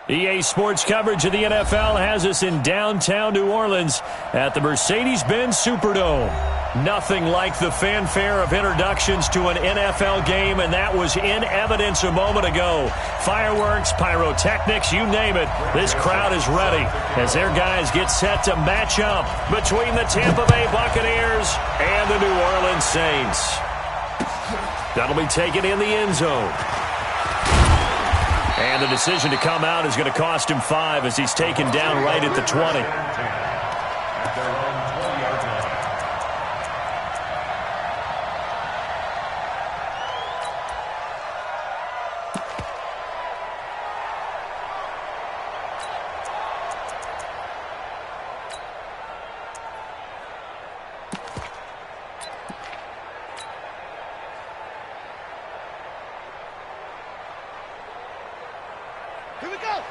EA Sports coverage of the NFL has us in downtown New Orleans at the Mercedes-Benz Superdome. Nothing like the fanfare of introductions to an NFL game, and that was in evidence a moment ago. Fireworks, pyrotechnics, you name it. This crowd is ready as their guys get set to match up between the Tampa Bay Buccaneers and the New Orleans Saints. That'll be taken in the end zone. And the decision to come out is going to cost him 5 as he's taken down right at the 20.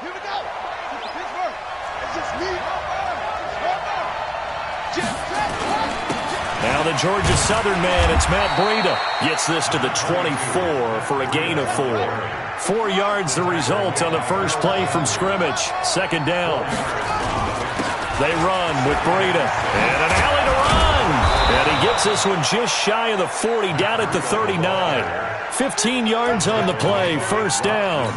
Here we go. Pittsburgh. It's just me. Now the Georgia Southern man, it's Matt Breida, gets this to the 24 for a gain of 4. 4 yards the result on the first play from scrimmage. Second down. They run with Breida. And an alley to run. And he gets this one just shy of the 40, down at the 39. 15 yards on the play, first down.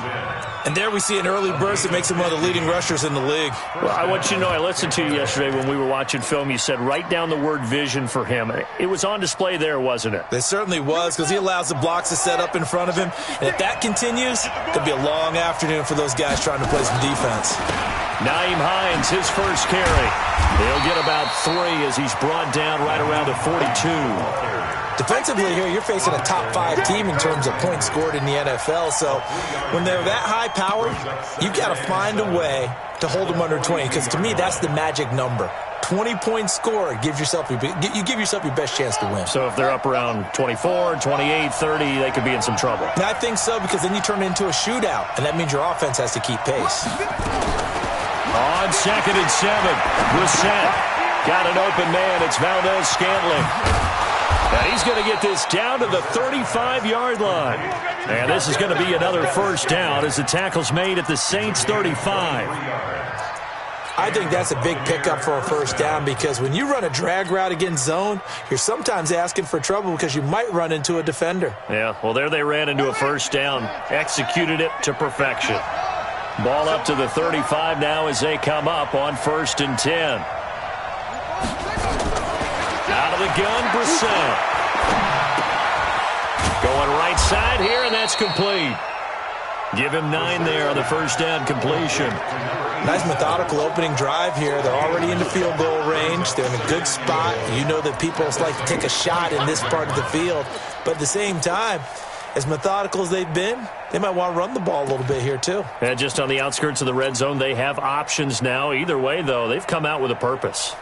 And there we see an early burst that makes him one of the leading rushers in the league. Well, I want you to know, I listened to you yesterday when we were watching film. You said write down the word vision for him. It was on display there, wasn't it? It certainly was, because he allows the blocks to set up in front of him. And if that continues, it'll be a long afternoon for those guys trying to play some defense. Nyheim Hines, his first carry. He'll get about 3 as he's brought down right around the 42. Defensively here, you're facing a top 5 team in terms of points scored in the NFL. So when they're that high powered, you got to find a way to hold them under 20. Because to me, that's the magic number. 20 points scored gives yourself you give yourself your best chance to win. So if they're up around 24, 28, 30, they could be in some trouble. And I think so, because then you turn it into a shootout, and that means your offense has to keep pace. On 2nd and 7, Brissett got an open man. It's Valdez-Scantling. And he's going to get this down to the 35-yard line. And this is going to be another first down as the tackle's made at the Saints' 35. I think that's a big pickup for a first down, because when you run a drag route against zone, you're sometimes asking for trouble because you might run into a defender. Yeah, well, there they ran into a first down. Executed it to perfection. Ball up to the 35 now as they come up on 1st and 10. Out of the gun, Brissett. Going right side here, and that's complete. Give him 9 there on the first down completion. Nice methodical opening drive here. They're already in the field goal range. They're in a good spot. You know that people like to take a shot in this part of the field. But at the same time, as methodical as they've been, they might want to run the ball a little bit here too. And just on the outskirts of the red zone, they have options now. Either way, though, they've come out with a purpose.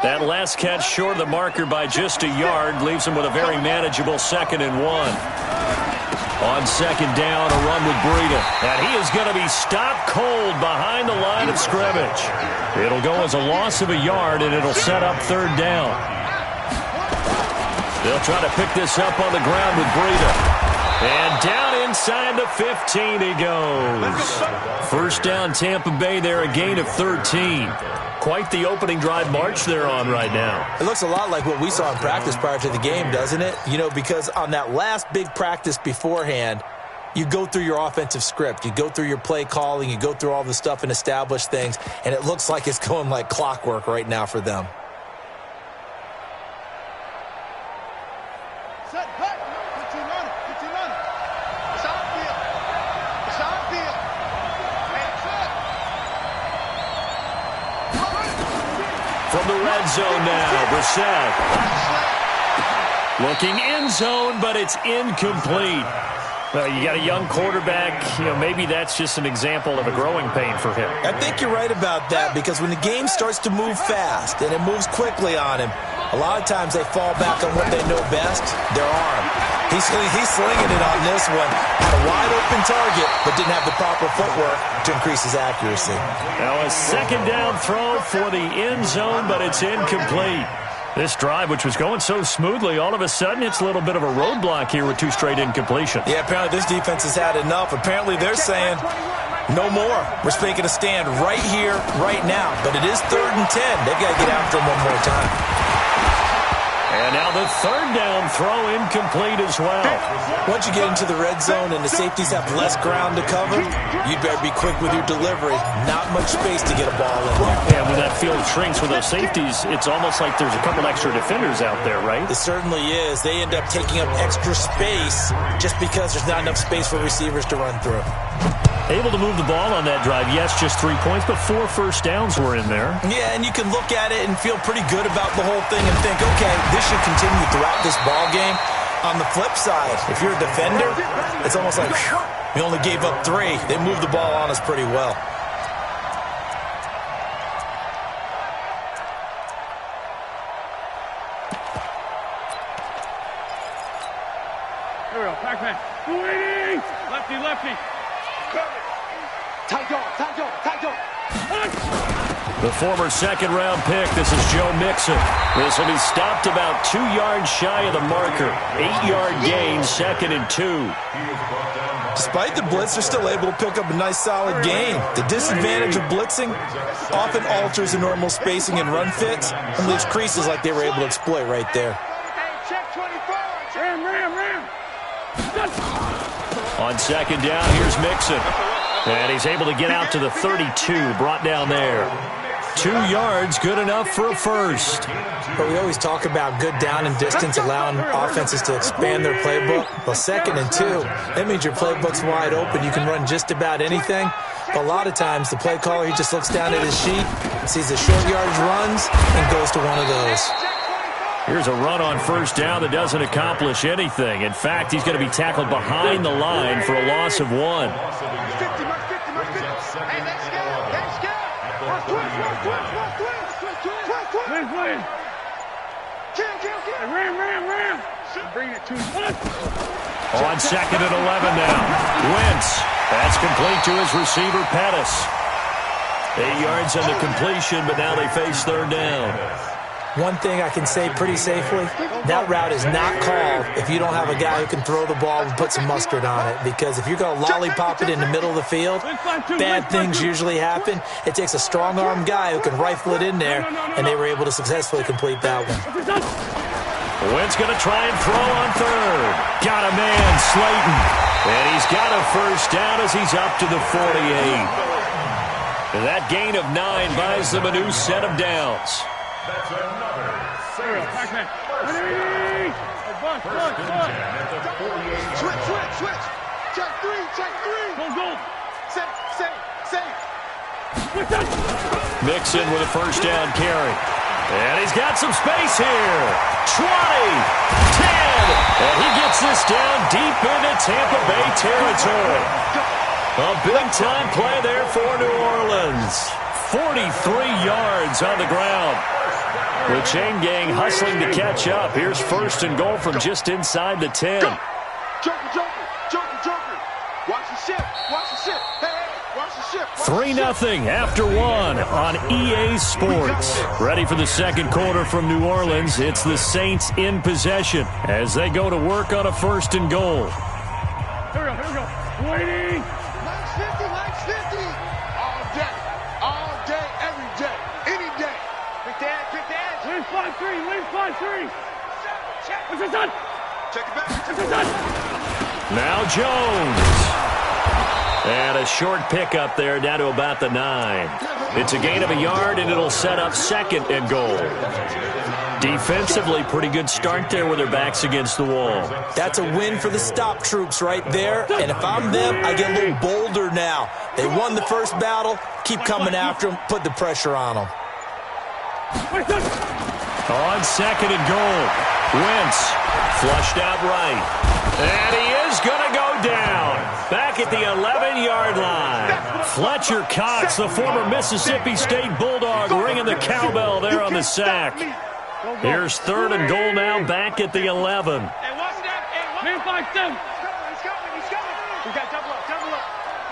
That last catch short of the marker by just a yard leaves them with a very manageable 2nd and 1. On 2nd down, a run with Breida. And he is going to be stopped cold behind the line of scrimmage. It'll go as a loss of a yard, and it'll set up 3rd down. They'll try to pick this up on the ground with Breida. And down inside the 15 he goes. First down, Tampa Bay there, a gain of 13. Quite the opening drive march they're on right now. It looks a lot like what we saw in practice prior to the game, doesn't it? You know, because on that last big practice beforehand, you go through your offensive script. You go through your play calling. You go through all the stuff and establish things. And it looks like it's going like clockwork right now for them. From the red zone now, Brissett. Looking end zone, but it's incomplete. You got a young quarterback. You know, maybe that's just an example of a growing pain for him. I think you're right about that, because when the game starts to move fast and it moves quickly on him, a lot of times they fall back on what they know best, their arm. He's slinging it on this one. Had a wide-open target, but didn't have the proper footwork to increase his accuracy. Now a 2nd down throw for the end zone, but it's incomplete. This drive, which was going so smoothly, all of a sudden it's a little bit of a roadblock here with 2 straight incompletions. Yeah, apparently this defense has had enough. Apparently they're saying, No more. We're making a stand right here, right now. But it is 3rd and 10. They've got to get after him one more time. And now the 3rd down throw incomplete as well. Once you get into the red zone and the safeties have less ground to cover, you'd better be quick with your delivery. Not much space to get a ball in there. And when that field shrinks with those safeties, it's almost like there's a couple extra defenders out there, right? It certainly is. They end up taking up extra space just because there's not enough space for receivers to run through. Able to move the ball on that drive. Yes, just 3 points, but 4 first downs were in there. Yeah, and you can look at it and feel pretty good about the whole thing and think, okay, this should continue throughout this ball game. On the flip side, if you're a defender, it's almost like, whew, we only gave up 3. They moved the ball on us pretty well. Here we go, Pac-Man. Lefty, lefty. Tight dog, tight dog, tight dog. The former 2nd-round pick, this is Joe Mixon. This will be stopped about 2 yards shy of the marker. 8-yard gain, 2nd and 2. Despite the blitz, they're still able to pick up a nice, solid gain. The disadvantage of blitzing often alters the normal spacing and run fits and leaves creases like they were able to exploit right there. Check 24. Ram. On 2nd down, here's Mixon. And he's able to get out to the 32, brought down there. 2 yards, good enough for a first. But we always talk about good down and distance, allowing offenses to expand their playbook. Well, 2nd and 2, that means your playbook's wide open. You can run just about anything. But a lot of times, the play caller, he just looks down at his sheet, sees the short yardage runs, and goes to one of those. Here's a run on 1st down that doesn't accomplish anything. In fact, he's going to be tackled behind the line for a loss of 1. Hey, let's go. Ram. Bring it to On 2nd and 11 now. Wentz. That's complete to his receiver, Pettis. 8 yards on the completion, but now they face 3rd down. One thing I can say pretty safely, that route is not called if you don't have a guy who can throw the ball and put some mustard on it. Because if you're going to lollipop it in the middle of the field, bad things usually happen. It takes a strong-armed guy who can rifle it in there, and they were able to successfully complete that one. Wentz going to try and throw on 3rd. Got a man, Slayton. And he's got a first down as he's up to the 48. And that gain of 9 buys them a new set of downs. That's another. Pac-Man. Switch. Check 3. Go. Safe. Mixon with a first down carry. And he's got some space here. 20, 10, and he gets this down deep into Tampa Bay territory. A big-time play there for New Orleans. 43 yards on the ground. The chain gang hustling to catch up. Here's 1st and goal from just inside the 10. Joker. Watch the ship. Hey, watch the ship. 3-0 after 1 on EA Sports. Ready for the 2nd quarter from New Orleans. It's the Saints in possession as they go to work on a 1st and goal. Here we go. Waiting. Lights 50. All day, every day, any day. Pick that. Win 5-3. What's it done? Check it back. What's it done? Now Jones. And a short pickup there down to about the 9. It's a gain of a yard, and it'll set up 2nd and goal. Defensively, pretty good start there with their backs against the wall. That's a win for the stop troops right there. And if I'm them, I get a little bolder now. They won the first battle. Keep coming after them. Put the pressure on them. On 2nd and goal. Wentz flushed out right. And he is going to go down. Back at the 11-yard line. Fletcher Cox, the former Mississippi State Bulldog, ringing the cowbell there on the sack. Here's 3rd and goal now, back at the 11. Hey, watch that. Man, 5-7. He's coming. We got double up.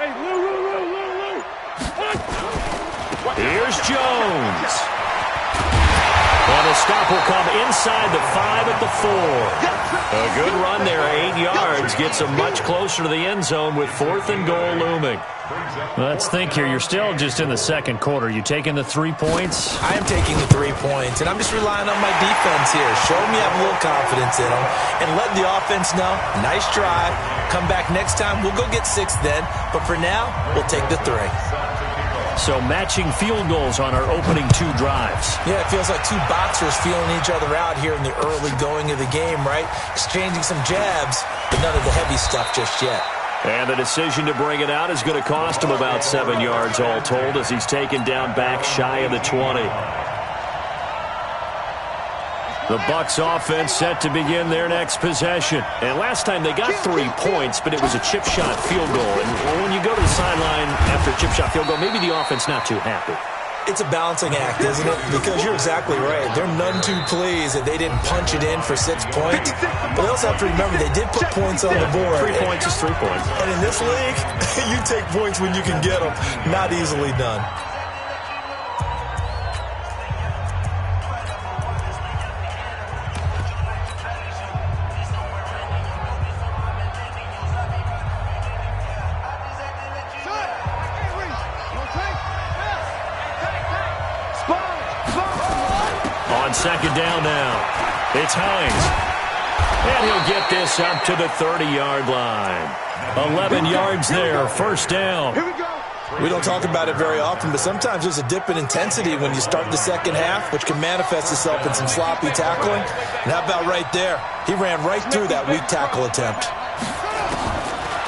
Hey, Lou. Here's Jones. And a stop will come inside the 5 at the 4. A good run there, 8 yards, gets them much closer to the end zone with 4th and goal looming. Let's think here. You're still just in the second quarter. You taking the 3 points? I am taking the 3 points, and I'm just relying on my defense here. Show me I have a little confidence in them, and let the offense know, nice drive. Come back next time. We'll go get 6 then, but for now, we'll take the 3. So matching field goals on our opening 2 drives. Yeah, it feels like 2 boxers feeling each other out here in the early going of the game, right? Exchanging some jabs, but none of the heavy stuff just yet. And the decision to bring it out is going to cost him about 7 yards all told as he's taken down back shy of the 20. The Bucs offense set to begin their next possession. And last time they got 3 points, but it was a chip shot field goal. And when you go to the sideline after a chip shot field goal, maybe the offense not too happy. It's a balancing act, isn't it? Because you're exactly right. They're none too pleased that they didn't punch it in for 6 points. But they also have to remember they did put points on the board. 3 points is 3 points. And in this league, you take points when you can get them. Not easily done. On second down now, it's Hines. And he'll get this up to the 30-yard line. 11 yards there, first down. We don't talk about it very often, but sometimes there's a dip in intensity when you start the second half, which can manifest itself in some sloppy tackling. And how about right there? He ran right through that weak tackle attempt.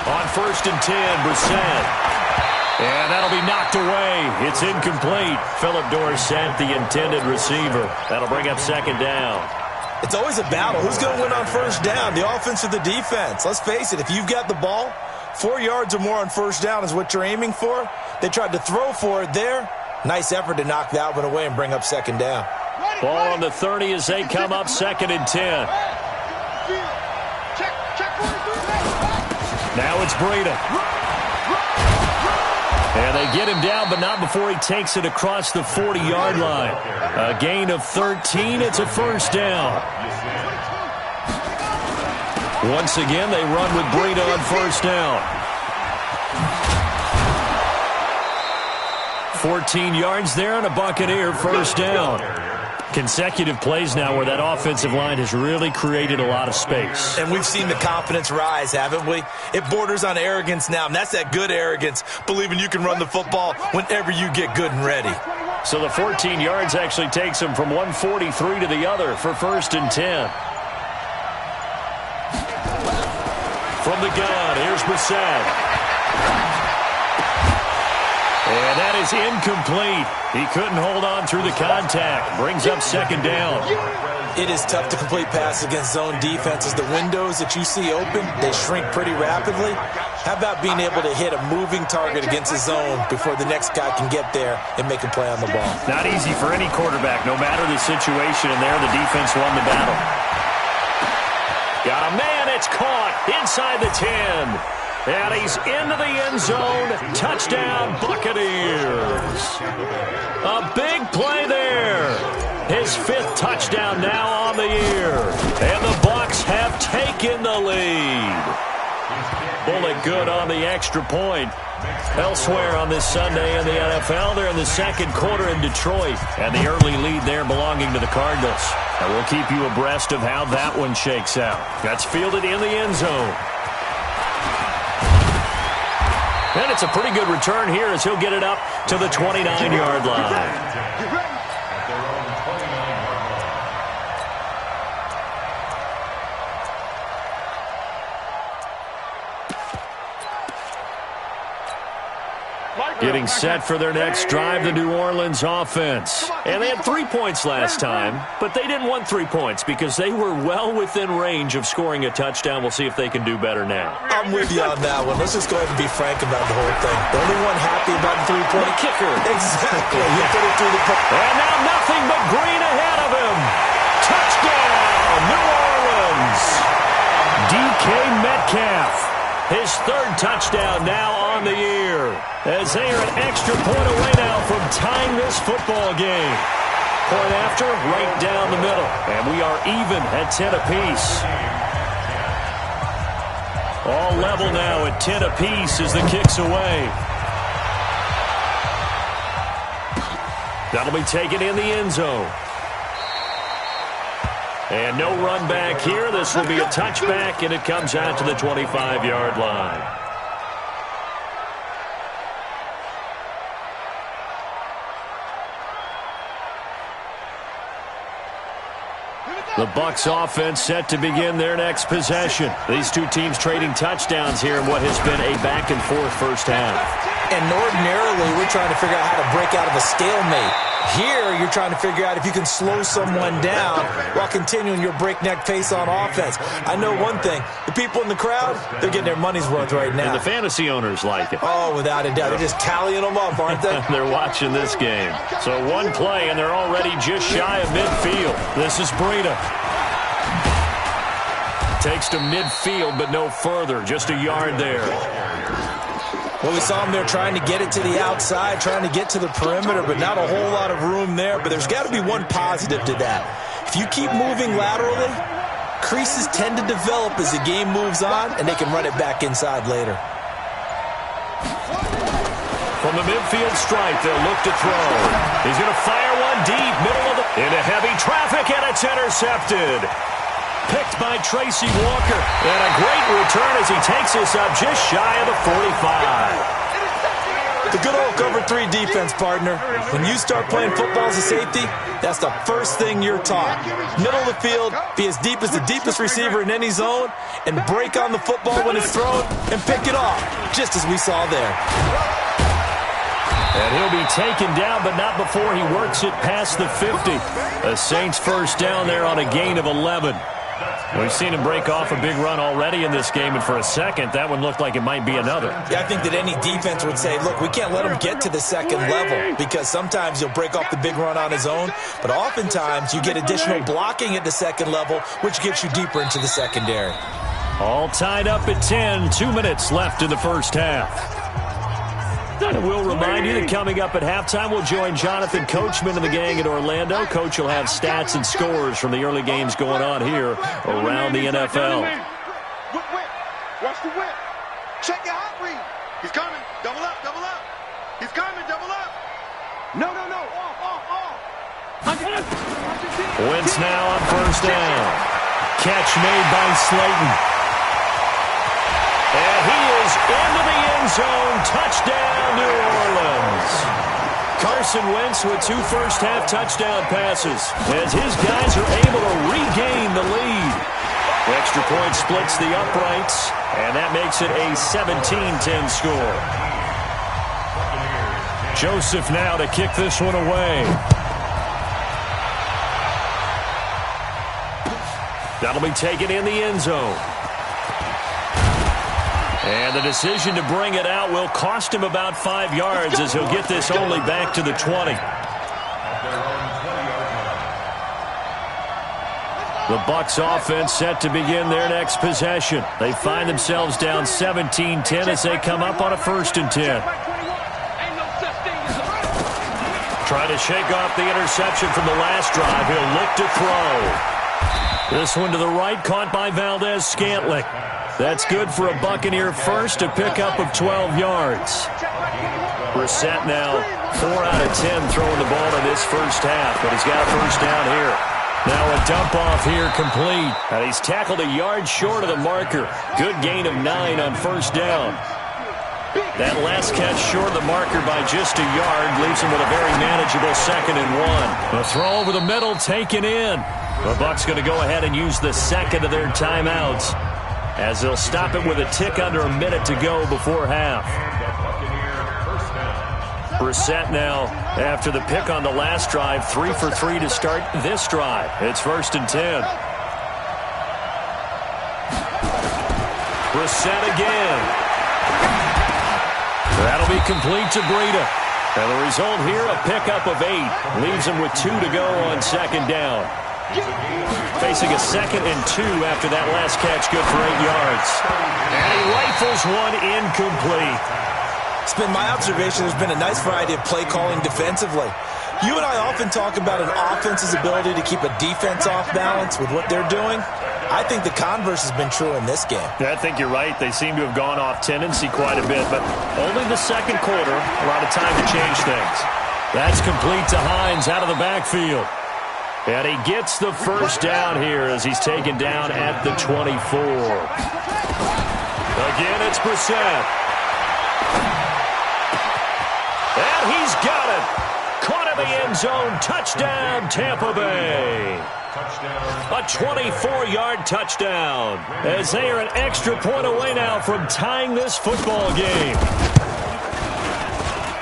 On 1st and 10, Brissett. And that'll be knocked away. It's incomplete. Philip Dorsett, the intended receiver. That'll bring up second down. It's always a battle. Who's going to win on first down, the offense or the defense? Let's face it, if you've got the ball, 4 yards or more on first down is what you're aiming for. They tried to throw for it there. Nice effort to knock that one away and bring up second down. Ball on the 30 as they come up 2nd and 10. Now it's Breida. And they get him down, but not before he takes it across the 40-yard line. A gain of 13. It's a first down. Once again, they run with Breida on first down. 14 yards there and a Buccaneer first down. Consecutive plays now where that offensive line has really created a lot of space. And we've seen the confidence rise, haven't we? It borders on arrogance now, and that's that good arrogance, believing you can run the football whenever you get good and ready. So the 14 yards actually takes them from 143 to the other for 1st and 10. From the gun, here's Brissett. And that is incomplete. He couldn't hold on through the contact. Brings up second down. It is tough to complete passes against zone defenses. The windows that you see open, they shrink pretty rapidly. How about being able to hit a moving target against a zone before the next guy can get there and make a play on the ball? Not easy for any quarterback, no matter the situation. And there, the defense won the battle. Got a man. It's caught inside the 10. And he's into the end zone. Touchdown, Buccaneers. A big play there. His 5th touchdown now on the year. And the Bucs have taken the lead. Bullet good on the extra point. Elsewhere on this Sunday in the NFL, they're in the second quarter in Detroit. And the early lead there belonging to the Cardinals. And we'll keep you abreast of how that one shakes out. That's fielded in the end zone. And it's a pretty good return here as he'll get it up to the 29-yard line. Getting set for their next drive, the New Orleans offense. And they had 3 points last time, but they didn't want 3 points because they were well within range of scoring a touchdown. We'll see if they can do better now. I'm with you on that one. Let's just go ahead and be frank about the whole thing. The only one happy about the 3-point kicker. Exactly. He put it through the And now nothing but green ahead of him. Touchdown, New Orleans. DK Metcalf. His 3rd touchdown now on the year. As they are an extra point away now from tying this football game. point after, right down the middle. And we are even at 10 apiece. All level now at 10 apiece as the kick's away. That'll be taken in the end zone. And no run back here. This will be a touchback, and it comes out to the 25-yard line. The Bucs offense set to begin their next possession. These two teams trading touchdowns here in what has been a back-and-forth first half. And ordinarily, we're trying to figure out how to break out of a stalemate. Here, you're trying to figure out if you can slow someone down while continuing your breakneck pace on offense. I know one thing. The people in the crowd, they're getting their money's worth right now. And the fantasy owners like it. Oh, without a doubt. They're just tallying them up, aren't they? They're watching this game. So one play, and they're already just shy of midfield. This is Breida. Takes to midfield, but no further. Just a yard there. Well, we saw him there trying to get it to the outside, trying to get to the perimeter, but not a whole lot of room there. But there's got to be one positive to that. If you keep moving laterally, creases tend to develop as the game moves on, and they can run it back inside later. From the midfield stripe, they'll look to throw. He's going to fire one deep, middle of the... into heavy traffic, and it's intercepted. Picked by Tracy Walker. And a great return as he takes us up just shy of the 45. The good old cover 3 defense, partner. When you start playing football as a safety, that's the first thing you're taught. Middle of the field, be as deep as the deepest receiver in any zone, and break on the football when it's thrown and pick it off, just as we saw there. And he'll be taken down, but not before he works it past the 50. The Saints first down there on a gain of 11. We've seen him break off a big run already in this game, and for a second, that one looked like it might be another. Yeah, I think that any defense would say, look, we can't let him get to the second level, because sometimes he'll break off the big run on his own, but oftentimes you get additional blocking at the second level, which gets you deeper into the secondary. All tied up at 10, 2 minutes left in the first half. And we'll remind you that coming up at halftime, we'll join Jonathan Coachman and the gang at Orlando. Coach will have stats and scores from the early games going on here around the NFL. Watch the whip. Check your hot read. He's coming. Double up, double up. He's coming, double up. No. Off. Wentz now on first down. Catch made by Slayton. And he is into the end zone. Touchdown, New Orleans. Carson Wentz with 2 first-half touchdown passes as his guys are able to regain the lead. Extra point splits the uprights, and that makes it a 17-10 score. Joseph now to kick this one away. That'll be taken in the end zone. And the decision to bring it out will cost him about 5 yards as he'll get this only back to the 20. The Bucs offense set to begin their next possession. They find themselves down 17-10 as they come up on a 1st and 10. Trying to shake off the interception from the last drive. He'll look to throw. This one to the right, caught by Valdez-Scantling. That's good for a Buccaneer first, a pickup of 12 yards. Brissett now 4 out of 10 throwing the ball in this first half, but he's got a first down here. Now a dump off here complete. And he's tackled a yard short of the marker. Good gain of 9 on first down. That last catch short of the marker by just a yard leaves him with a very manageable 2nd and 1. A throw over the middle taken in. The Bucs going to go ahead and use the second of their timeouts, as they'll stop it with a tick under a minute to go before half. Brissett now, after the pick on the last drive, 3 for 3 to start this drive. It's 1st and 10. Brissett again. That'll be complete to Breida. And the result here, a pickup of 8. Leaves him with 2 to go on 2nd down. Facing a 2nd and 2 after that last catch, good for 8 yards. And he rifles one incomplete. It's been my observation there's been a nice variety of play calling defensively. You and I often talk about an offense's ability to keep a defense off balance with what they're doing. I think the converse has been true in this game. Yeah, I think you're right. They seem to have gone off tendency quite a bit, but only the second quarter, a lot of time to change things. That's complete to Hines out of the backfield. And he gets the first down here as he's taken down at the 24. Again, it's Brissett. And he's got it. Caught in the end zone. Touchdown, Tampa Bay. A 24-yard touchdown as they are an extra point away now from tying this football game.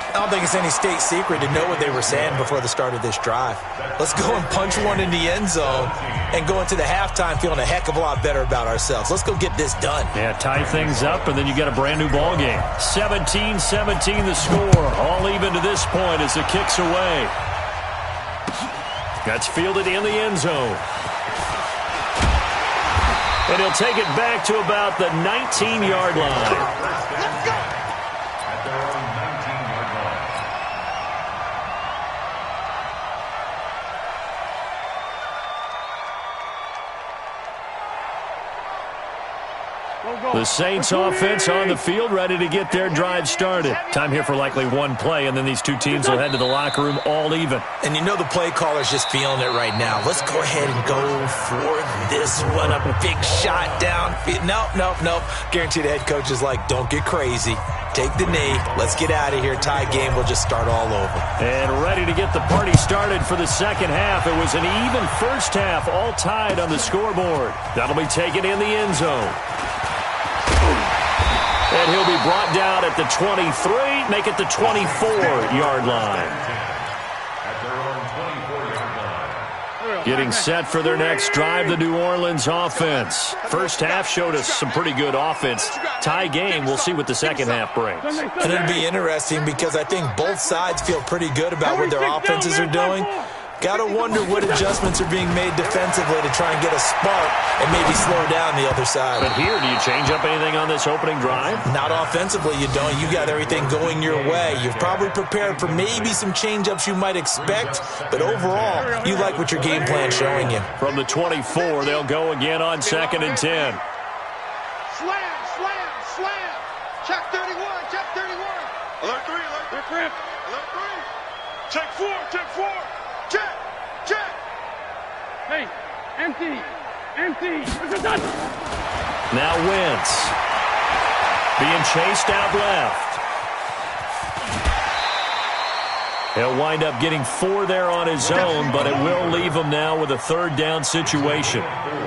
I don't think it's any state secret to know what they were saying before the start of this drive. Let's go and punch one in the end zone and go into the halftime feeling a heck of a lot better about ourselves. Let's go get this done. Yeah, tie things up, and then you get a brand-new ball game. 17-17 the score. All even to this point as it kicks away. That's fielded in the end zone. And he'll take it back to about the 19-yard line. Let's go. The Saints offense on the field, ready to get their drive started. Time here for likely one play, and then these two teams will head to the locker room all even. And you know the play caller's just feeling it right now. Let's go ahead and go for this one. A big shot down. Nope. Guarantee the head coach is like, don't get crazy. Take the knee. Let's get out of here. Tie game will just start all over. And ready to get the party started for the second half. It was an even first half, all tied on the scoreboard. That'll be taken in the end zone. And he'll be brought down at the 23, make it the 24-yard line. Getting set for their next drive, the New Orleans offense. First half showed us some pretty good offense. Tie game, we'll see what the second half brings. And it'll be interesting because I think both sides feel pretty good about what their offenses are doing. Got to wonder what adjustments are being made defensively to try and get a spark and maybe slow down the other side. But here, do you change up anything on this opening drive? Not offensively, you don't. You got everything going your way. You've probably prepared for maybe some change-ups you might expect, but overall, you like what your game plan's showing you. From the 24, they'll go again on 2nd and 10. Slam. Check 31. Alert 3. Alert 3. Check 4. Check. Hey, empty. Now Wentz. Being chased out left. He'll wind up getting 4 there on his own, but it will leave him now with a third down situation.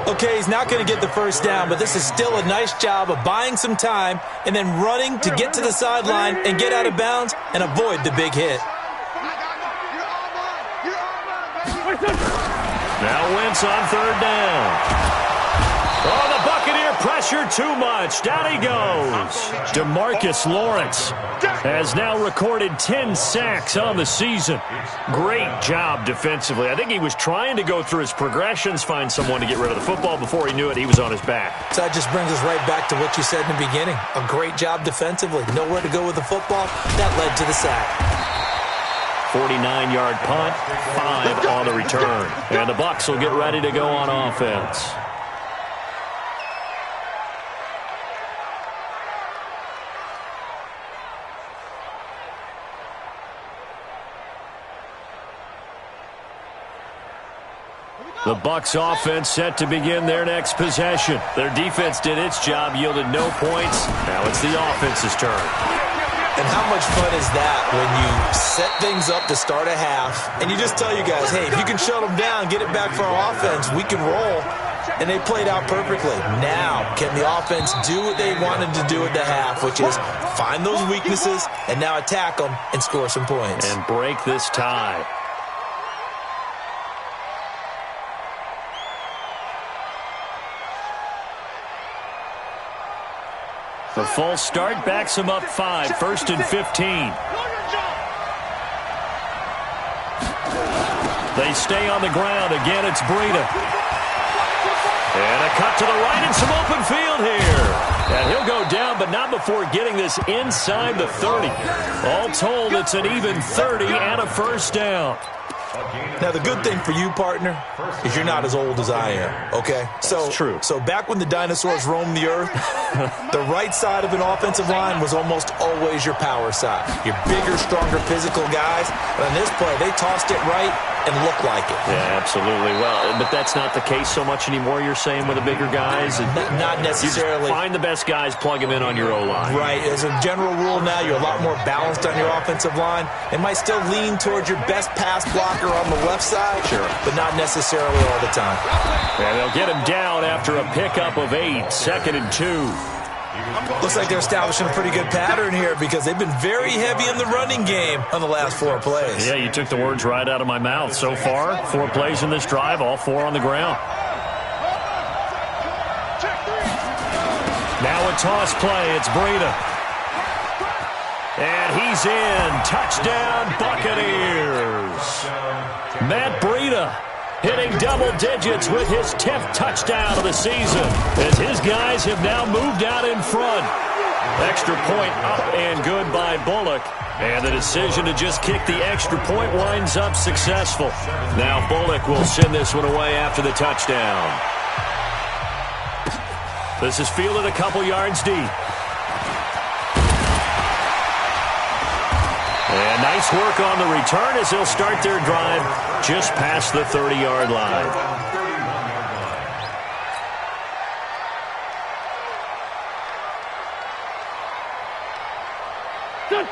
Okay, he's not going to get the first down, but this is still a nice job of buying some time and then running to get to the sideline and get out of bounds and avoid the big hit. Now Wentz on third down. Oh, the Buccaneer pressure too much. Down he goes. DeMarcus Lawrence has now recorded 10 sacks on the season. Great job defensively. I think he was trying to go through his progressions, find someone to get rid of the football. Before he knew it, he was on his back. So that just brings us right back to what you said in the beginning. A great job defensively. Nowhere to go with the football. That led to the sack. 49-yard punt, 5 on the return. And the Bucs will get ready to go on offense. The Bucs offense set to begin their next possession. Their defense did its job, yielded no points. Now it's the offense's turn. And how much fun is that when you set things up to start a half and you just tell you guys, hey, if you can shut them down, get it back for our offense, we can roll. And they played out perfectly. Now, can the offense do what they wanted to do at the half, which is find those weaknesses and now attack them and score some points. And break this tie. The false start backs him up 5, 1st and 15. They stay on the ground. Again, it's Breida. And a cut to the right and some open field here. And he'll go down, but not before getting this inside the 30. All told, it's an even 30 and a first down. Now, the good thing for you, partner, is you're not as old as I am, okay? That's true. So back when the dinosaurs roamed the earth, the right side of an offensive line was almost always your power side. Your bigger, stronger, physical guys. But on this play, they tossed it right and looked like it. Yeah, absolutely. Well, but that's not the case so much anymore, you're saying, with the bigger guys? Not necessarily. You just find the best guys, plug them in on your O-line. Right. As a general rule now, you're a lot more balanced on your offensive line. It might still lean towards your best pass blocker on the left side, sure, but not necessarily all the time. Yeah, they'll get him down after a pickup of 8, 2nd and 2. Looks like they're establishing a pretty good pattern here because they've been very heavy in the running game on the last 4 plays. Yeah, you took the words right out of my mouth. So far, 4 plays in this drive, all 4 on the ground. Now a toss play. It's Breida. And he's in. Touchdown, Buccaneers. Matt Breida hitting double digits with his 10th touchdown of the season as his guys have now moved out in front. Extra point up and good by Bullock. And the decision to just kick the extra point winds up successful. Now Bullock will send this one away after the touchdown. This is fielded a couple yards deep. And nice work on the return as they'll start their drive just past the 30-yard line.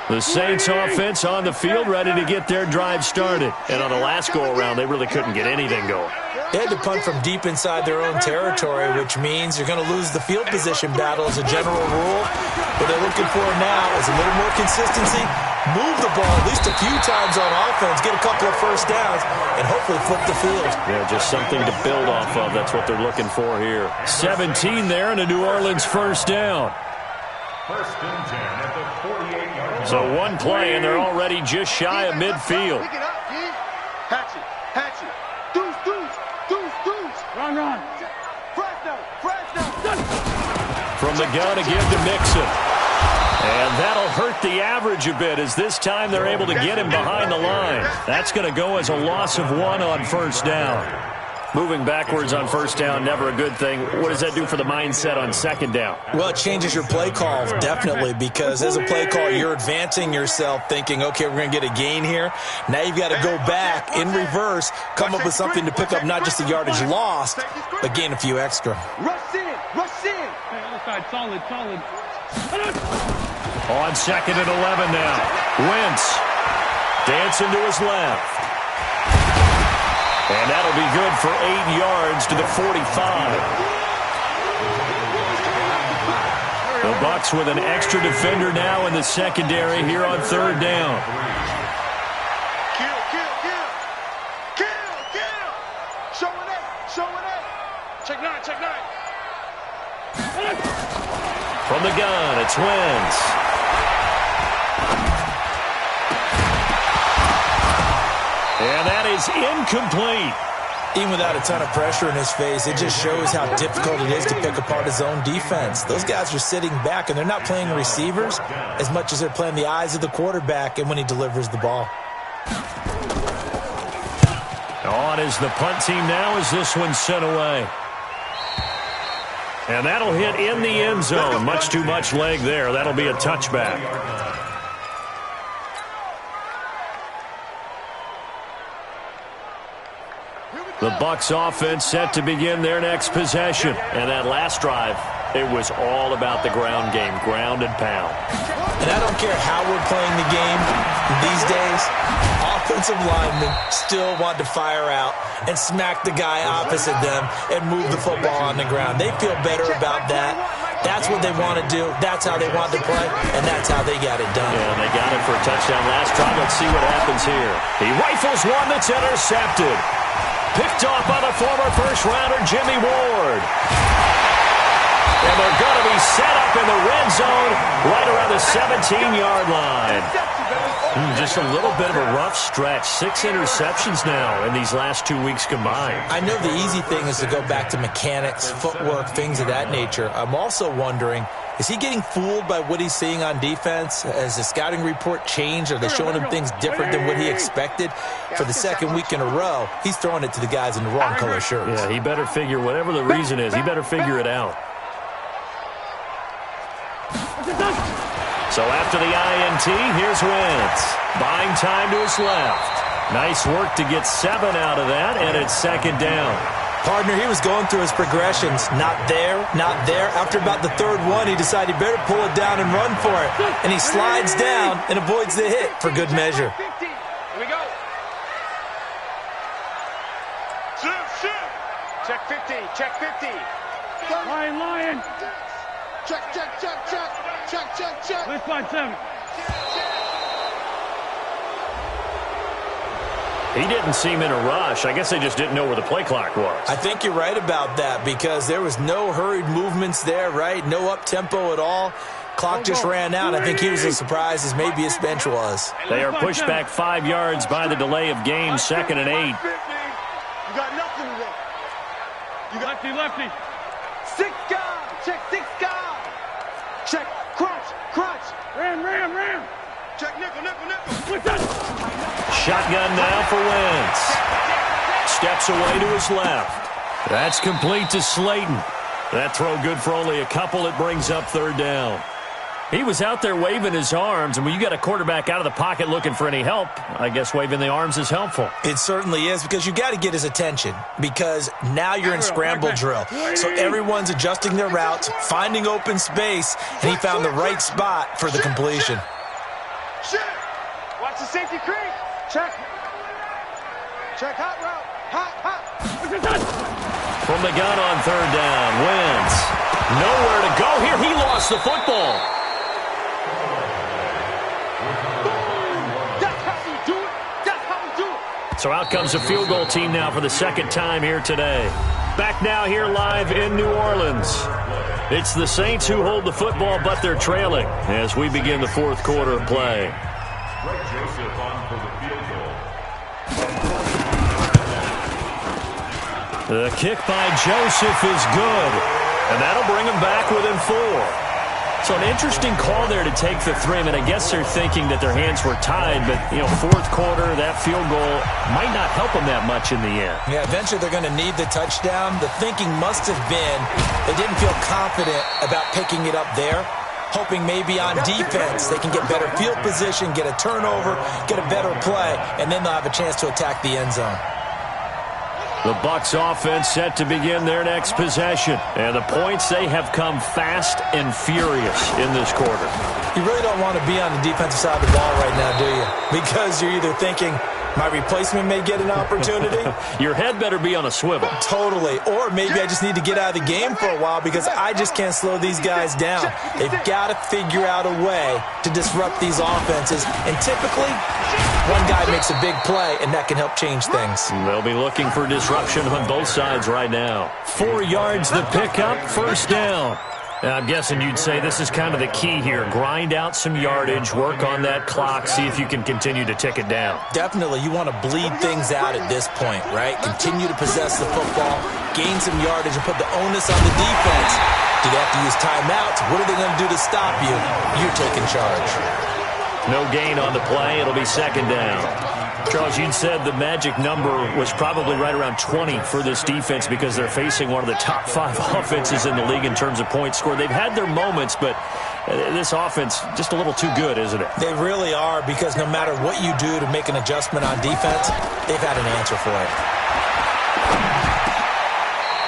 The Saints offense on the field ready to get their drive started. And on the last go-around, they really couldn't get anything going. They had to punt from deep inside their own territory, which means you're going to lose the field position battle as a general rule. What they're looking for now is a little more consistency, move the ball at least a few times on offense, get a couple of first downs, and hopefully flip the field. Yeah, just something to build off of. That's what they're looking for here. 17 there and a New Orleans first down. First and 10 at the 48-yard line. So one play, and they're already just shy of midfield. Pick it up, G. Hatch it. Deuce. Run. Fresno. From the gun to give to Mixon. And that'll hurt the average a bit as this time they're able to get him behind the line. That's going to go as a loss of 1 on first down. Moving backwards on first down, never a good thing. What does that do for the mindset on second down? Well, it changes your play call, definitely, because as a play call, you're advancing yourself thinking, okay, we're going to get a gain here. Now you've got to go back in reverse, come up with something to pick up not just the yardage lost, but gain a few extra. Rush in. Hey, other side, solid. On 2nd and 11 now. Wentz dancing to his left. And that'll be good for 8 yards to the 45. The Bucs with an extra defender now in the secondary here on third down. Kill. Showing it. Check nine. From the gun, it's Wentz. And that is incomplete. Even without a ton of pressure in his face, it just shows how difficult it is to pick apart his own defense. Those guys are sitting back, and they're not playing receivers as much as they're playing the eyes of the quarterback and when he delivers the ball. On is the punt team now as this one's sent away. And that'll hit in the end zone. Much too much leg there. That'll be a touchback. The Bucs offense set to begin their next possession. And that last drive, it was all about the ground game, ground and pound. And I don't care how we're playing the game these days, offensive linemen still want to fire out and smack the guy opposite them and move the football on the ground. They feel better about that. That's what they want to do. That's how they want to play, and that's how they got it done. Yeah, they got it for a touchdown last drive. Let's see what happens here. He rifles one that's intercepted. Picked off by the former first-rounder Jimmy Ward. And they're going to be set up in the red zone right around the 17-yard line. Just a little bit of a rough stretch. 6 interceptions now in these last 2 weeks combined. I know the easy thing is to go back to mechanics, footwork, things of that nature. I'm also wondering, is he getting fooled by what he's seeing on defense? Has the scouting report changed? Are they showing him things different than what he expected? For the second week in a row, he's throwing it to the guys in the wrong color shirts. Yeah, he better figure, whatever the reason is, he better figure it out. So after the INT, here's Wentz. Buying time to his left. Nice work to get 7 out of that, and it's second down. Partner, he was going through his progressions. Not there, not there. After about the third one, he decided he better pull it down and run for it. And he slides down and avoids the hit for good measure. Here we go. Check 50, check 50. Lion. Check. Let's find 7. He didn't seem in a rush. I guess they just didn't know where the play clock was. I think you're right about that because there was no hurried movements there, right? No up-tempo at all. Clock just ran out. I think he was as surprised as maybe his bench was. They are pushed back 5 yards by the delay of game, 2nd and 8. You got nothing today. You got Lefty. 6 guys. Check 6 guys. Check crunch. Ram. Check nickel. What's that? Shotgun now for Wentz. Steps away to his left. That's complete to Slayton. That throw good for only a couple. It brings up 3rd down. He was out there waving his arms, and when you got a quarterback out of the pocket looking for any help, I guess waving the arms is helpful. It certainly is because you got to get his attention because now you're in scramble drill. So everyone's adjusting their routes, finding open space, and he found the right spot for the completion. Watch the safety creep. Check hot route. Hot. From the gun on 3rd down, Wentz. Nowhere to go here. He lost the football. That's how we do it. So out comes a field goal team now for the 2nd time here today. Back now here live in New Orleans. It's the Saints who hold the football, but they're trailing as we begin the 4th quarter of play. Greg Joseph on for the field goal. The kick by Joseph is good, and that'll bring him back within 4. So an interesting call there to take the 3. I mean, I guess they're thinking that their hands were tied, but, 4th quarter, that field goal might not help them that much in the end. Yeah, eventually they're going to need the touchdown. The thinking must have been they didn't feel confident about picking it up there, hoping maybe on defense they can get better field position, get a turnover, get a better play, and then they'll have a chance to attack the end zone. The Bucs offense set to begin their next possession. And the points, they have come fast and furious in this quarter. You really don't want to be on the defensive side of the ball right now, do you? Because you're either thinking, my replacement may get an opportunity. Your head better be on a swivel. Totally. Or maybe I just need to get out of the game for a while because I just can't slow these guys down. They've got to figure out a way to disrupt these offenses. And typically, one guy makes a big play, and that can help change things. They'll be looking for disruption on both sides right now. 4 yards the pickup, 1st down. Now, I'm guessing you'd say this is kind of the key here. Grind out some yardage, work on that clock, see if you can continue to tick it down. Definitely. You want to bleed things out at this point, right? Continue to possess the football, gain some yardage, and put the onus on the defense. Do they have to use timeouts? What are they going to do to stop you? You're taking charge. No gain on the play. It'll be 2nd down. Charles, you'd said the magic number was probably right around 20 for this defense because they're facing one of the top 5 offenses in the league in terms of points scored. They've had their moments, but this offense just a little too good, isn't it? They really are because no matter what you do to make an adjustment on defense, they've had an answer for it.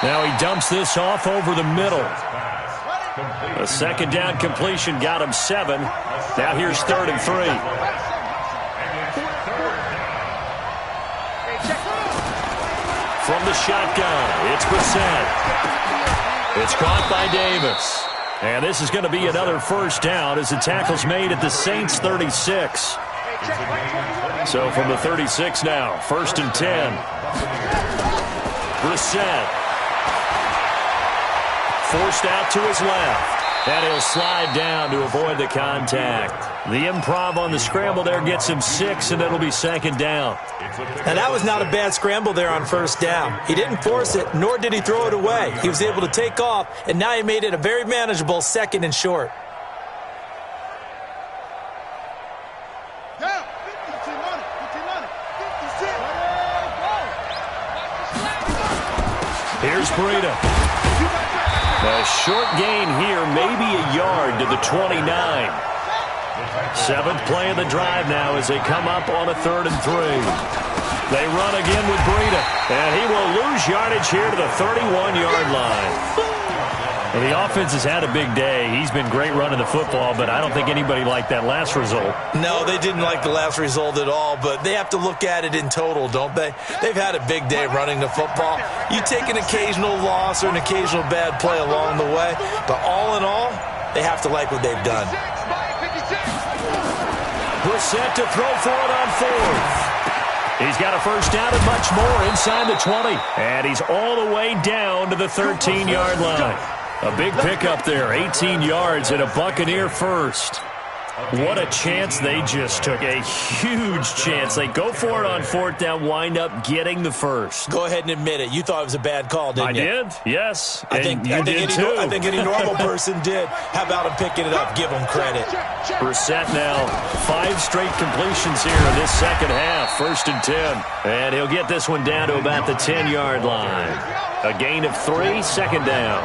Now he dumps this off over the middle. A 2nd down completion got him 7. Now here's 3rd and 3. From the shotgun, it's Brissett. It's caught by Davis. And this is going to be another 1st down as the tackle's made at the Saints' 36. So from the 36 now, 1st and 10. Brissett. Forced out to his left. And he'll slide down to avoid the contact. The improv on the scramble there gets him 6, and it'll be second down. And that was not a bad scramble there on first down. He didn't force it, nor did he throw it away. He was able to take off, and now he made it a very manageable 2nd and short. Here's Breida. A short gain here, maybe a yard to the 29. 7th play of the drive now as they come up on a 3rd and 3. They run again with Breida, and he will lose yardage here to the 31-yard line. Well, the offense has had a big day. He's been great running the football, but I don't think anybody liked that last result. No, they didn't like the last result at all, but they have to look at it in total, don't they? They've had a big day running the football. You take an occasional loss or an occasional bad play along the way, but all in all, they have to like what they've done. Brissett to throw for it on 4th. He's got a first down and much more inside the 20. And he's all the way down to the 13-yard line. A big pickup there, 18 yards and a Buccaneer first. What a chance they just took, a huge chance. They go for it on 4th down, wind up getting the first. Go ahead and admit it. You thought it was a bad call, didn't you? I did, yes. I think any normal person did. How about him picking it up? Give him credit. Brissett now, 5 straight completions here in this second half, 1st and 10. And he'll get this one down to about the 10-yard line. A gain of 3, 2nd down.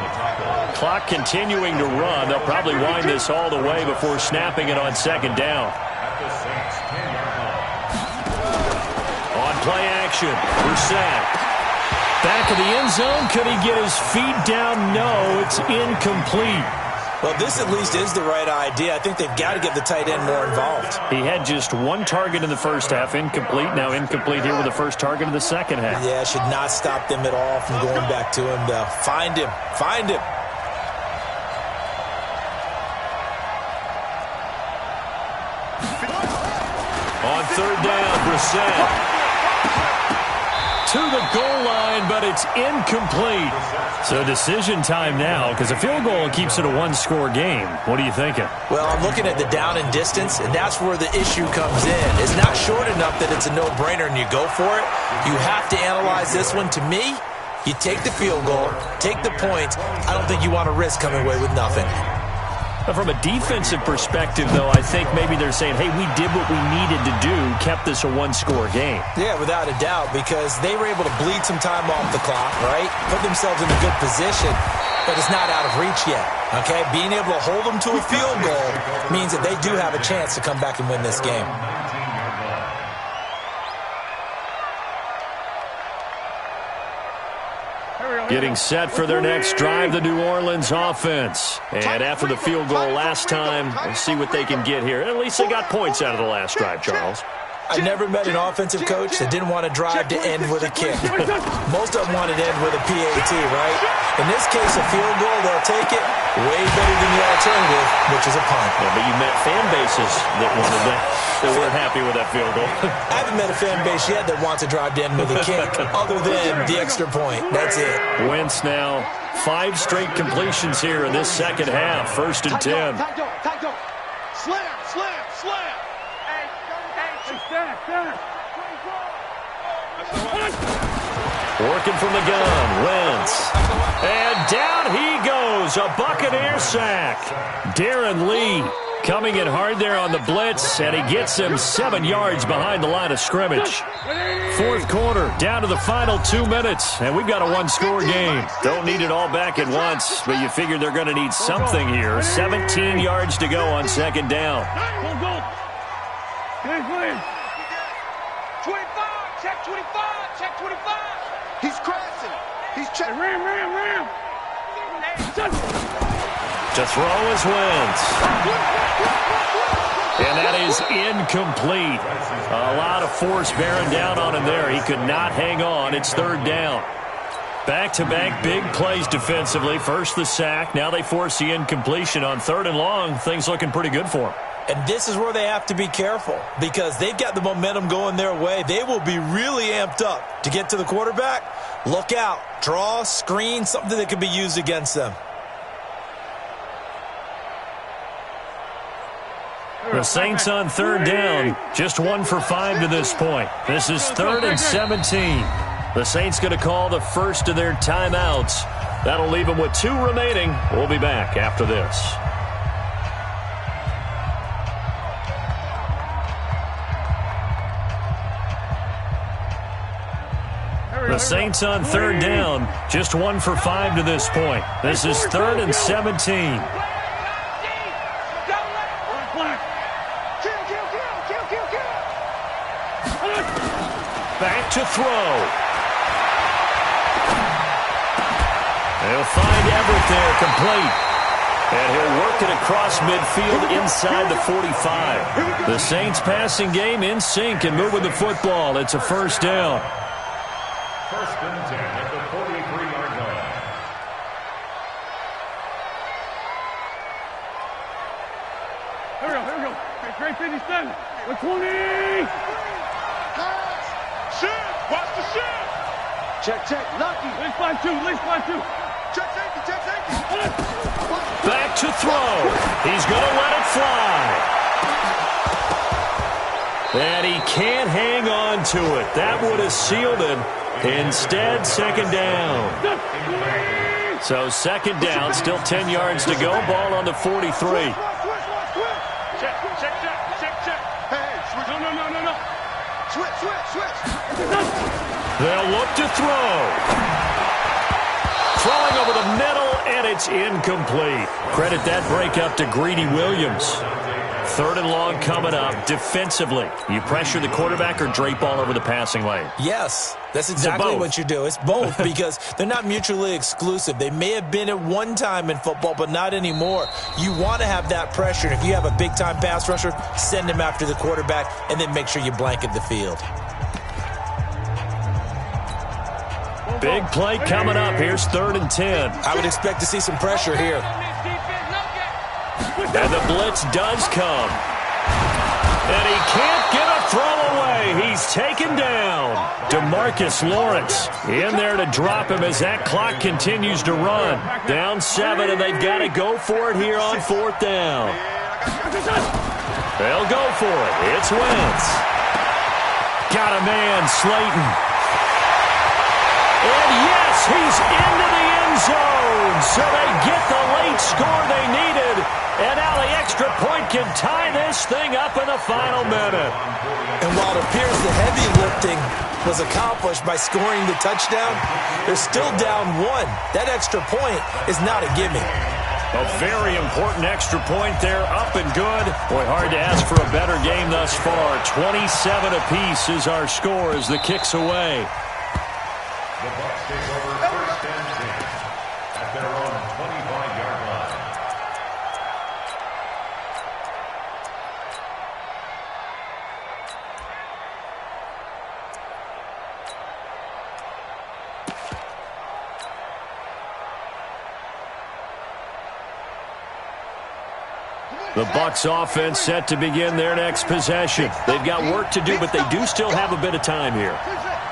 Clock continuing to run. They'll probably wind this all the way before snapping it on 2nd down. On play action, Brissett. Back of the end zone. Could he get his feet down? No, it's incomplete. Well, this at least is the right idea. I think they've got to get the tight end more involved. He had just 1 target in the first half, incomplete. Now incomplete here with the first target in the second half. Yeah, should not stop them at all from going back to him, though. Find him. Find him. On 3rd down, Brissett. To the goal line, but it's incomplete. So decision time now, because a field goal keeps it a 1-score game. What are you thinking? Well, I'm looking at the down and distance, and that's where the issue comes in. It's not short enough that it's a no-brainer and you go for it. You have to analyze this one. To me, you take the field goal, take the points. I don't think you want to risk coming away with nothing. From a defensive perspective, though, I think maybe they're saying, hey, we did what we needed to do, kept this a 1-score game. Yeah, without a doubt, because they were able to bleed some time off the clock, right? Put themselves in a good position, but it's not out of reach yet, okay? Being able to hold them to a field goal means that they do have a chance to come back and win this game. Getting set for their next drive, the New Orleans offense. And after the field goal last time, we'll see what they can get here. At least they got points out of the last drive, Charles. I never met an offensive coach that didn't want to drive to end with a kick. Most of them wanted to end with a PAT, right? In this case, a field goal, they'll take it way better than the alternative, which is a punt. Yeah, but you met fan bases that wanted that. They weren't happy with that field goal. I haven't met a fan base yet that wants to drive to end with a kick, other than the extra point. That's it. Wentz now, 5 straight completions here in this second half, 1st and 10. Slam, slam, slam. Working from the gun, Wentz. And down he goes, a Buccaneer sack. Darren Lee coming in hard there on the blitz, and he gets him 7 yards behind the line of scrimmage. 4th quarter, down to the final 2 minutes, and we've got a 1-score game. Don't need it all back at once, but you figure they're going to need something here. 17 yards to go on 2nd down. 25, check 25, check 25. He's crashing. He's checking. Ram. To throw is Wentz. And that is incomplete. A lot of force bearing down on him there. He could not hang on. It's 3rd down. Back-to-back big plays defensively. First the sack. Now they force the incompletion on 3rd and long. Things looking pretty good for him. And this is where they have to be careful because they've got the momentum going their way. They will be really amped up to get to the quarterback. Look out. Draw, screen, something that could be used against them. The Saints on third down, just 1 for 5 to this point. This is 3rd and 17. The Saints going to call the first of their timeouts. That'll leave them with 2 remaining. We'll be back after this. The Saints on third down, just 1 for 5 to this point. This is 3rd and 17. Back to throw. They'll find Everett there, complete. And he'll work it across midfield inside the 45. The Saints passing game in sync and moving the football. It's a first down. 1st and 10 at the 43-yard line. Here we go. Great 57. 120. Shift. Watch the shift. Check. Lucky. Least 5-2. Check safety. Back to throw. He's going to let it fly. And he can't hang on to it. That would have sealed it. Instead, 2nd down. So 2nd down, still 10 yards to go. Ball on the 43. Check. Hey, switch. No. Switch. They'll look to throw. Throwing over the middle, and it's incomplete. Credit that breakup to Greedy Williams. 3rd and long coming up. Defensively, you pressure the quarterback or drape all over the passing lane? Yes, that's exactly what you do. It's both because they're not mutually exclusive. They may have been at one time in football, but not anymore. You want to have that pressure. And if you have a big-time pass rusher, send him after the quarterback and then make sure you blanket the field. Big play coming up. Here's 3rd and 10. I would expect to see some pressure here. And the blitz does come. And he can't get a throw away. He's taken down. DeMarcus Lawrence in there to drop him as that clock continues to run. Down 7, and they've got to go for it here on 4th down. They'll go for it. It's Wentz. Got a man, Slayton. And yes, he's into the end zone. So they get the late score they needed. And now the extra point can tie this thing up in the final minute. And while it appears the heavy lifting was accomplished by scoring the touchdown, they're still down 1. That extra point is not a gimme. A very important extra point there, up and good. Boy, hard to ask for a better game thus far. 27 apiece is our score as the kick's away. The Bucs take over 1st and 10 at their own 25-yard line. The Bucs offense set to begin their next possession. They've got work to do, but they do still have a bit of time here.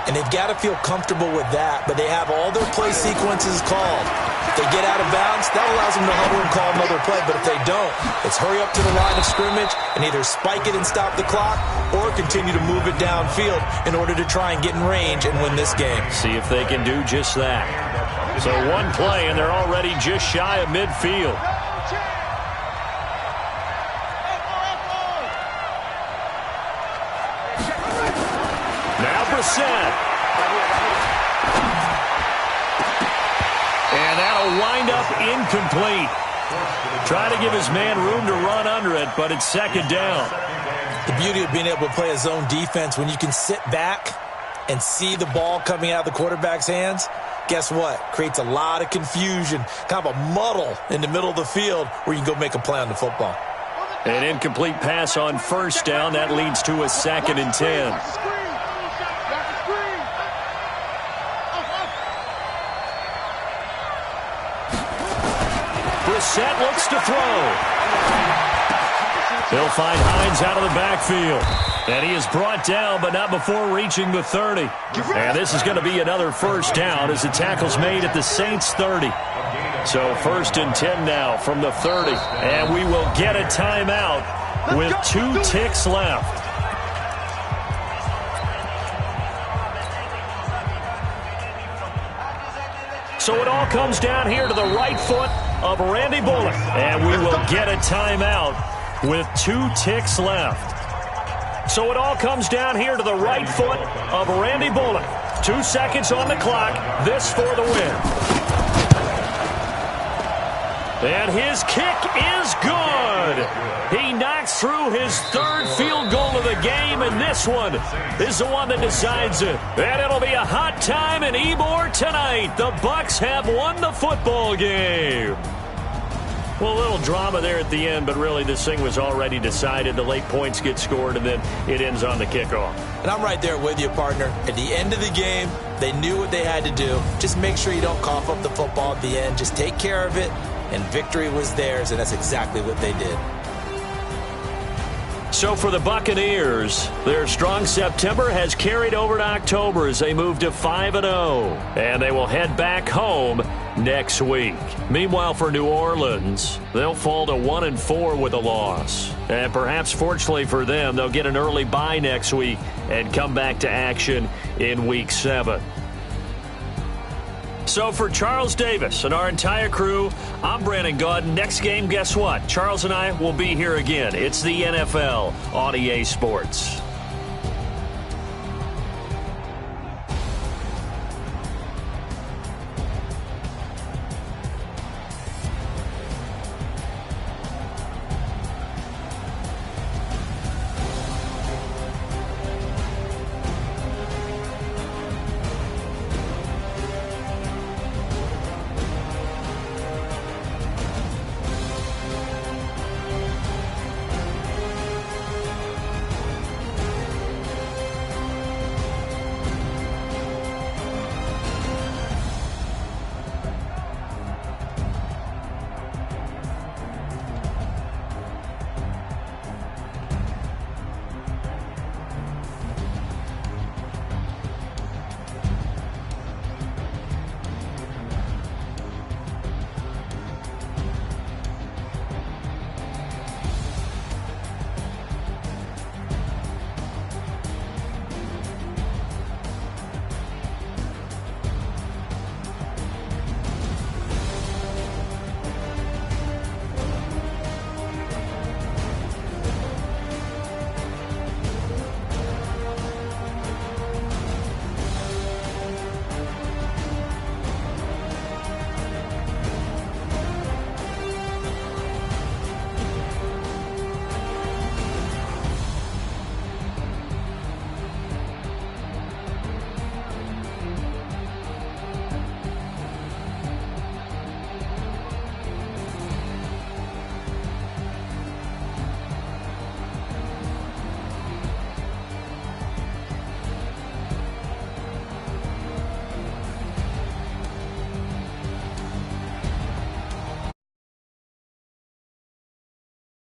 And they've got to feel comfortable with that, but they have all their play sequences called. If they get out of bounds, that allows them to huddle and call another play, but if they don't, it's hurry up to the line of scrimmage and either spike it and stop the clock or continue to move it downfield in order to try and get in range and win this game. See if they can do just that. So 1 play, and they're already just shy of midfield. Brissett. And that'll wind up incomplete. Try to give his man room to run under it, but it's 2nd down. The beauty of being able to play a zone defense when you can sit back and see the ball coming out of the quarterback's hands, guess what? Creates a lot of confusion, kind of a muddle in the middle of the field where you can go make a play on the football. An incomplete pass on 1st down. That leads to a 2nd and 10. Brissett looks to throw. They'll find Hines out of the backfield. And he is brought down, but not before reaching the 30. And this is going to be another 1st down as the tackle's made at the Saints' 30. So 1st and 10 now from the 30. And we will get a timeout with 2 ticks left. So it all comes down here to the right foot of Randy Bullock. And we will get a timeout with 2 ticks left. So it all comes down here to the right foot of Randy Bullock. 2 seconds on the clock. This for the win. And his kick is good. He knocks through his 3rd field goal of the game, and this one is the one that decides it. And it'll be a hot time in Ybor tonight. The Bucs have won the football game. Well, a little drama there at the end, but really this thing was already decided. The late points get scored, and then it ends on the kickoff. And I'm right there with you, partner. At the end of the game, they knew what they had to do. Just make sure you don't cough up the football at the end. Just take care of it, and victory was theirs, and that's exactly what they did. So for the Buccaneers, their strong September has carried over to October as they move to 5-0. And they will head back home next week. Meanwhile, for New Orleans, they'll fall to 1-4 with a loss. And perhaps fortunately for them, they'll get an early bye next week and come back to action in Week 7. So for Charles Davis and our entire crew, I'm Brandon Gaudin. Next game, guess what? Charles and I will be here again. It's the NFL on EA Sports.